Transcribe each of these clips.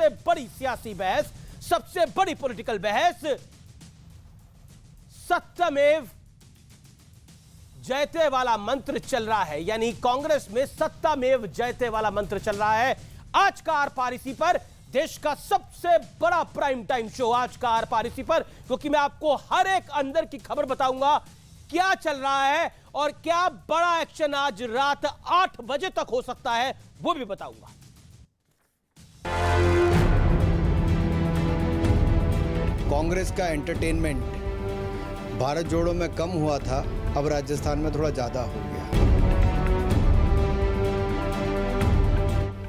सबसे बड़ी सियासी बहस, सबसे बड़ी पॉलिटिकल बहस, सत्यमेव जयते वाला मंत्र चल रहा है। यानी कांग्रेस में सत्तामेव जयते वाला मंत्र चल रहा है। आज का आर पार इसी पर, देश का सबसे बड़ा प्राइम टाइम शो आज का आर पार इसी पर, क्योंकि मैं आपको हर एक अंदर की खबर बताऊंगा क्या चल रहा है और क्या बड़ा एक्शन आज रात 8 बजे तक हो सकता है वो भी बताऊंगा। कांग्रेस का एंटरटेनमेंट भारत जोड़ो में कम हुआ था, अब राजस्थान में थोड़ा ज्यादा हो गया।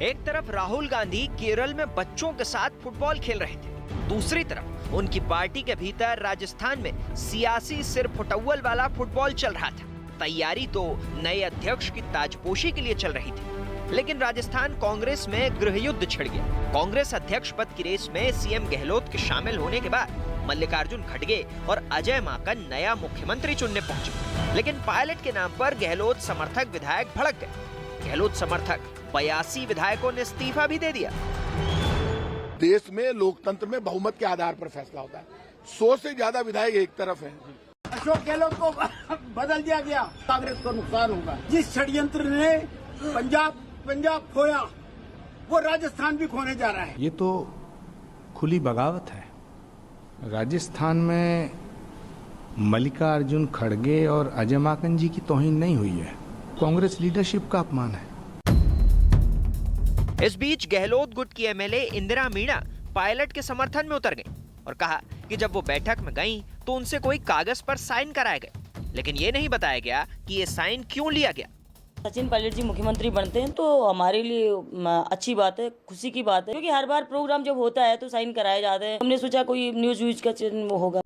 एक तरफ राहुल गांधी केरल में बच्चों के साथ फुटबॉल खेल रहे थे, दूसरी तरफ उनकी पार्टी के भीतर राजस्थान में सियासी सिर फुटौल वाला फुटबॉल चल रहा था। तैयारी तो नए अध्यक्ष की ताजपोशी के लिए चल रही थी, लेकिन राजस्थान कांग्रेस में गृहयुद्ध छिड़ गया। कांग्रेस अध्यक्ष पद की रेस में सीएम गहलोत के शामिल होने के बाद मल्लिकार्जुन खड़गे और अजय माकन नया मुख्यमंत्री चुनने पहुंचे, लेकिन पायलट के नाम पर गहलोत समर्थक विधायक भड़क गए। गहलोत समर्थक 82 विधायकों ने इस्तीफा भी दे दिया। देश में लोकतंत्र में बहुमत के आधार पर फैसला होता है। 100 से ज्यादा विधायक एक तरफ हैं। अशोक गहलोत को बदल दिया गया, कांग्रेस को नुकसान होगा। जिस षड्यंत्र ने पंजाब खोया, वो राजस्थान भी खोने जा रहा है। ये तो खुली बगावत है। राजस्थान में मल्लिकार्जुन खड़गे और अजय माकन जी की तौहीन नहीं हुई है, कांग्रेस लीडरशिप का अपमान है। इस बीच गहलोत गुट की एमएलए इंदिरा मीणा पायलट के समर्थन में उतर गई और कहा कि जब वो बैठक में गईं तो उनसे कोई कागज पर साइन कराए गए, लेकिन ये नहीं बताया गया कि ये साइन क्यों लिया गया। सचिन पायलट जी मुख्यमंत्री बनते हैं तो हमारे लिए अच्छी बात है, खुशी की बात है, क्योंकि हर बार प्रोग्राम जब होता है तो साइन कराए जाते हैं। हमने सोचा कोई न्यूज का होगा।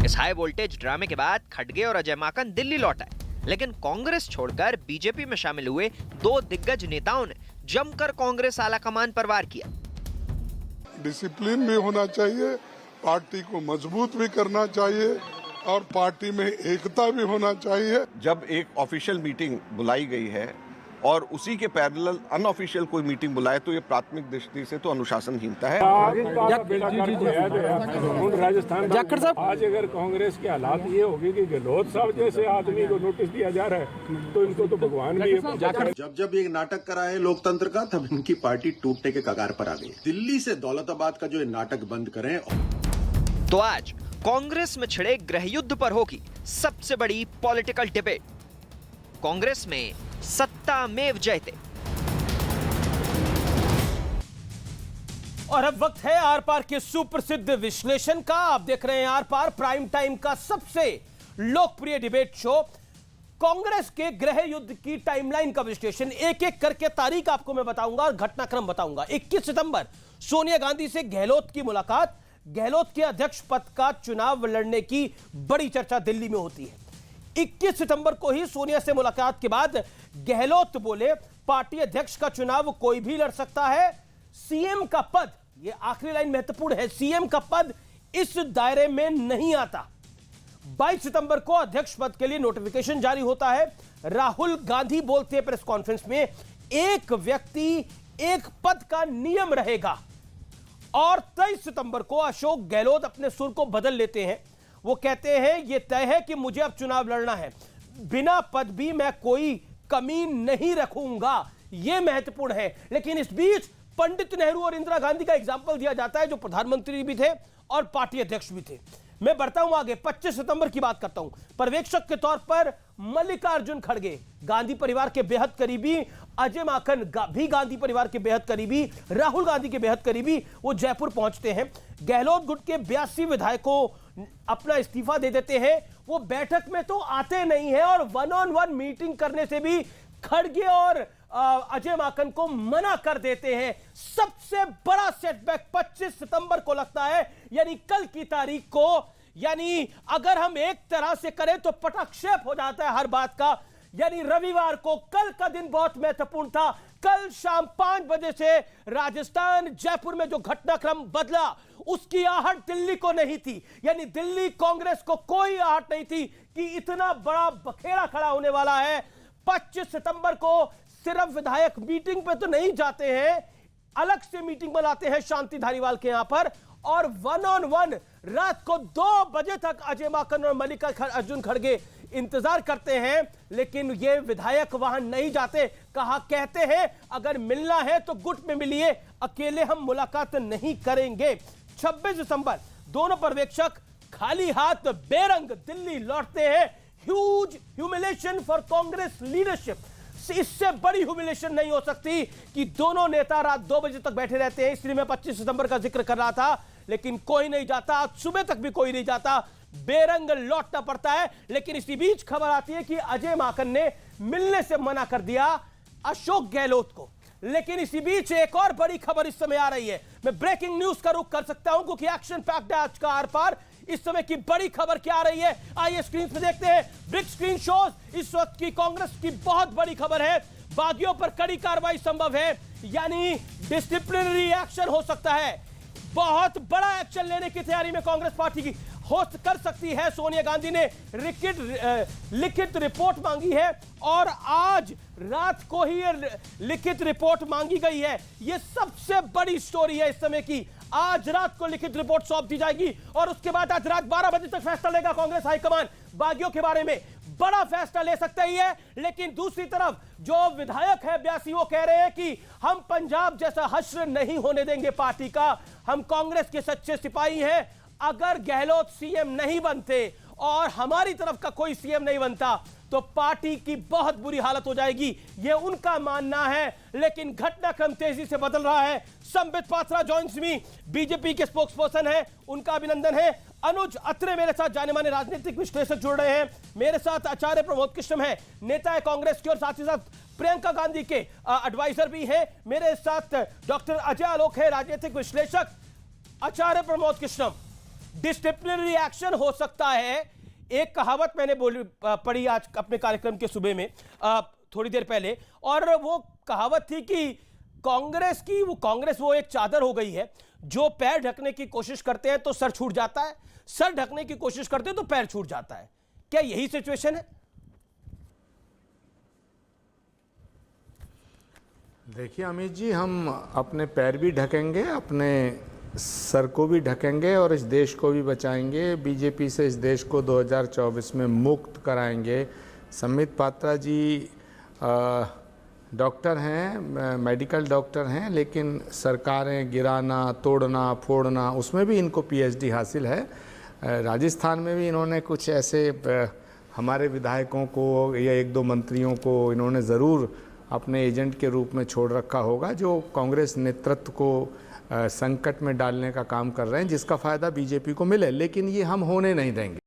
इस हाई वोल्टेज ड्रामे के बाद खड़गे और अजय माकन दिल्ली लौट आए, लेकिन कांग्रेस छोड़कर बीजेपी में शामिल हुए 2 दिग्गज नेताओं ने जमकर कांग्रेस आलाकमान पर वार किया। डिसिप्लिन भी होना चाहिए, पार्टी को मजबूत भी करना चाहिए और पार्टी में एकता भी होना चाहिए। जब एक ऑफिशियल मीटिंग बुलाई गई है और उसी के पैरेलल अनऑफिशियल कोई मीटिंग बुलाए तो ये प्राथमिक दृष्टि से तो अनुशासनहीनता है। राजस्थान आज अगर कांग्रेस के हालात ये होगी कि गहलोत साहब जैसे आदमी को नोटिस दिया जा रहा है तो इनको तो भगवान भी जब एक नाटक करा है लोकतंत्र का, तब इनकी पार्टी टूटने के कगार पर आ गई। दिल्ली से दौलताबाद का जो नाटक बंद करें। तो आज कांग्रेस में छिड़े गृहयुद्ध पर होगी सबसे बड़ी पॉलिटिकल डिबेट। कांग्रेस में सत्तामेव जयते। और अब वक्त है आर पार के सुप्रसिद्ध विश्लेषण का। आप देख रहे हैं आर पार, प्राइम टाइम का सबसे लोकप्रिय डिबेट शो। कांग्रेस के गृह युद्ध की टाइमलाइन का विश्लेषण, एक एक करके तारीख आपको मैं बताऊंगा और घटनाक्रम बताऊंगा। 21 सितंबर सोनिया गांधी से गहलोत की मुलाकात, गहलोत के अध्यक्ष पद का चुनाव लड़ने की बड़ी चर्चा दिल्ली में होती है। 21 सितंबर को ही सोनिया से मुलाकात के बाद गहलोत बोले पार्टी अध्यक्ष का चुनाव कोई भी लड़ सकता है, सीएम का पद, ये आखिरी लाइन महत्वपूर्ण है, सीएम का पद इस दायरे में नहीं आता। 22 सितंबर को अध्यक्ष पद के लिए नोटिफिकेशन जारी होता है। राहुल गांधी बोलते हैं प्रेस कॉन्फ्रेंस में, एक व्यक्ति एक पद का नियम रहेगा। और 23 सितंबर को अशोक गहलोत अपने सुर को बदल लेते हैं। वो कहते हैं यह तय है कि मुझे अब चुनाव लड़ना है, बिना पद भी मैं कोई कमी नहीं रखूंगा। यह महत्वपूर्ण है। लेकिन इस बीच पंडित नेहरू और इंदिरा गांधी का एग्जाम्पल दिया जाता है, जो प्रधानमंत्री भी थे और पार्टी अध्यक्ष भी थे। मैं बढ़ता हूं आगे, 25 सितंबर की बात करता हूं। पर्यवेक्षक के तौर पर मल्लिकार्जुन खड़गे, गांधी परिवार के बेहद करीबी, अजय माकन भी गांधी परिवार के बेहद करीबी, राहुल गांधी के बेहद करीबी, वो जयपुर पहुंचते हैं। गहलोत गुट के 82 विधायकों अपना इस्तीफा दे देते हैं। वो बैठक में तो आते नहीं है और 1-on-1 मीटिंग करने से भी खड़गे और अजय माकन को मना कर देते हैं। सबसे बड़ा सेटबैक 25 सितंबर को लगता है, यानी कल की तारीख को। यानी अगर हम एक तरह से करें तो पटाक्षेप हो जाता है हर बात का। यानी रविवार को, कल का दिन बहुत महत्वपूर्ण था। कल शाम 5 बजे से राजस्थान जयपुर में जो घटनाक्रम बदला, उसकी आहट दिल्ली को नहीं थी। यानी दिल्ली कांग्रेस को कोई आहट नहीं थी कि इतना बड़ा बखेड़ा खड़ा होने वाला है। 25 सितंबर को सिर्फ विधायक मीटिंग पे तो नहीं जाते हैं, अलग से मीटिंग बुलाते हैं शांति धारीवाल के यहां पर और 1-on-1 रात को 2 बजे तक अजय माकन और मल्लिकार्जुन खड़गे इंतजार करते हैं, लेकिन ये विधायक वहां नहीं जाते। कहा कहते हैं अगर मिलना है तो गुट में मिलिए, अकेले हम मुलाकात नहीं करेंगे। 26 दिसंबर दोनों पर्यवेक्षक खाली हाथ बेरंग दिल्ली लौटते हैं। Huge humiliation for Congress leadership. इससे बड़ी ह्यूमिलेशन नहीं हो सकती कि दोनों नेता रात 2 बजे तक बैठे रहते हैं। इसलिए मैं 25 सितंबर का जिक्र कर रहा था, लेकिन कोई नहीं जाता। आज सुबह तक भी कोई नहीं जाता, बेरंग लौटना पड़ता है। लेकिन इसी बीच खबर आती है कि अजय माकन ने मिलने से मना कर दिया अशोक गहलोत को। लेकिन इसी बीच एक और बड़ी खबर इस समय आ रही है। मैं ब्रेकिंग न्यूज का रुख कर सकता हूं क्योंकि एक्शन पैक्ड है आज का आर पार। इस समय की बड़ी खबर क्या आ रही है, आइए स्क्रीन पे देखते हैं। बिग स्क्रीन शोज इस वक्त की कांग्रेस की बहुत बड़ी खबर है। बागियों पर कड़ी कार्रवाई संभव है, यानी डिसिप्लिनरी एक्शन हो सकता है। बहुत बड़ा एक्शन लेने की तैयारी में कांग्रेस पार्टी की कर सकती है। सोनिया गांधी ने लिखित रिपोर्ट मांगी है और आज रात को ही लिखित रिपोर्ट मांगी गई है। यह सबसे बड़ी स्टोरी है इस समय की। आज रात को लिखित रिपोर्ट सौंप दी जाएगी और उसके बाद आज रात 12 बजे तक फैसला लेगा कांग्रेस हाईकमान। बागियों के बारे में बड़ा फैसला ले सकता ही है। लेकिन दूसरी तरफ जो विधायक है ब्यासी, वो कह रहे हैं कि हम पंजाब जैसा हश्र नहीं होने देंगे पार्टी का। हम कांग्रेस के सच्चे सिपाही हैं। अगर गहलोत सीएम नहीं बनते और हमारी तरफ का कोई सीएम नहीं बनता तो पार्टी की बहुत बुरी हालत हो जाएगी, ये उनका मानना है। लेकिन घटनाक्रम तेजी से बदल रहा है। संबित पात्रा जॉइंस मी, बीजेपी के स्पोक्स पर्सन है, उनका अभिनंदन है। अनुज अत्रे मेरे साथ जाने माने राजनीतिक विश्लेषक जुड़ रहे हैं। मेरे साथ आचार्य प्रमोद कृष्ण है, नेता है कांग्रेस के और साथ ही साथ प्रियंका गांधी के एडवाइजर भी है। मेरे साथ डॉक्टर अजय आलोक है, राजनीतिक विश्लेषक। आचार्य प्रमोद कृष्ण, डिसिप्लिनरी एक्शन हो सकता है। एक कहावत मैंने पढ़ी आज अपने कार्यक्रम के सुबह में थोड़ी देर पहले, और वो कहावत थी कि कांग्रेस वो एक चादर हो गई है, जो पैर ढकने की कोशिश करते हैं तो सर छूट जाता है, सर ढकने की कोशिश करते हैं तो पैर छूट जाता है। क्या यही सिचुएशन है? देखिए अमित जी, हम अपने पैर भी ढकेंगे, अपने सर को भी ढकेंगे और इस देश को भी बचाएंगे। बीजेपी से इस देश को 2024 में मुक्त कराएंगे। संबित पात्रा जी डॉक्टर हैं, मेडिकल डॉक्टर हैं, लेकिन सरकारें गिराना, तोड़ना, फोड़ना, उसमें भी इनको पीएचडी हासिल है। राजस्थान में भी इन्होंने कुछ ऐसे हमारे विधायकों को या 1-2 मंत्रियों को इन्होंने ज़रूर अपने एजेंट के रूप में छोड़ रखा होगा, जो कांग्रेस नेतृत्व को संकट में डालने का काम कर रहे हैं, जिसका फ़ायदा बीजेपी को मिले। लेकिन ये हम होने नहीं देंगे।